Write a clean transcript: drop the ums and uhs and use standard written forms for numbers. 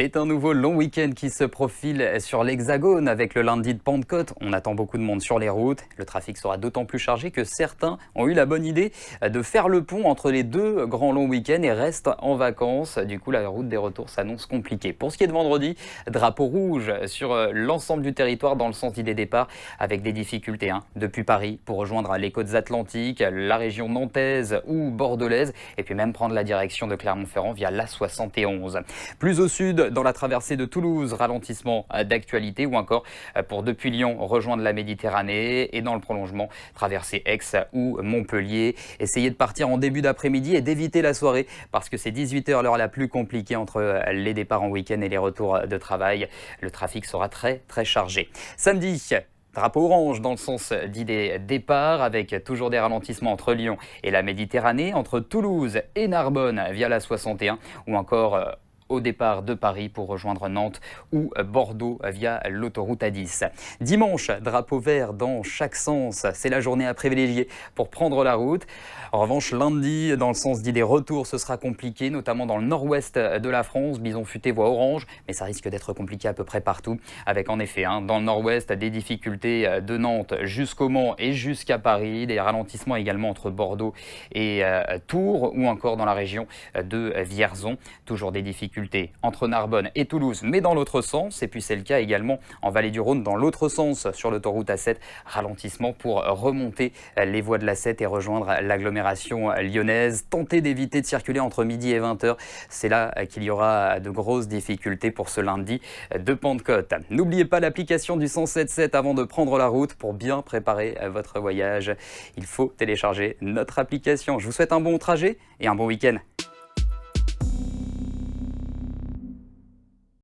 C'est un nouveau long week-end qui se profile sur l'Hexagone avec le lundi de Pentecôte. On attend beaucoup de monde sur les routes. Le trafic sera d'autant plus chargé que certains ont eu la bonne idée de faire le pont entre les deux grands longs week-ends et restent en vacances. Du coup, la route des retours s'annonce compliquée. Pour ce qui est de vendredi, drapeau rouge sur l'ensemble du territoire dans le sens des départs avec des difficultés depuis Paris pour rejoindre les côtes atlantiques, la région nantaise ou bordelaise et puis même prendre la direction de Clermont-Ferrand via l'A71. Plus au sud, dans la traversée de Toulouse, ralentissement d'actualité ou encore pour depuis Lyon rejoindre la Méditerranée et dans le prolongement traverser Aix ou Montpellier. Essayez de partir en début d'après-midi et d'éviter la soirée parce que c'est 18h l'heure la plus compliquée entre les départs en week-end et les retours de travail. Le trafic sera très chargé. Samedi, drapeau orange dans le sens dit des départs avec toujours des ralentissements entre Lyon et la Méditerranée, entre Toulouse et Narbonne via la 61 ou encore au départ de Paris pour rejoindre Nantes ou Bordeaux via l'autoroute A10. Dimanche, drapeau vert dans chaque sens. C'est la journée à privilégier pour prendre la route. En revanche, lundi, dans le sens dit des retours, ce sera compliqué, notamment dans le nord-ouest de la France. Bison futé voie orange, mais ça risque d'être compliqué à peu près partout. Avec en effet, dans le nord-ouest, des difficultés de Nantes jusqu'au Mans et jusqu'à Paris. Des ralentissements également entre Bordeaux et Tours ou encore dans la région de Vierzon. Toujours des difficultés entre Narbonne et Toulouse, mais dans l'autre sens. Et puis c'est le cas également en Vallée du Rhône, dans l'autre sens, sur l'autoroute A7. Ralentissement pour remonter les voies de l'A7 et rejoindre l'agglomération lyonnaise. Tentez d'éviter de circuler entre midi et 20h. C'est là qu'il y aura de grosses difficultés pour ce lundi de Pentecôte. N'oubliez pas l'application du 107.7 avant de prendre la route pour bien préparer votre voyage. Il faut télécharger notre application. Je vous souhaite un bon trajet et un bon week-end.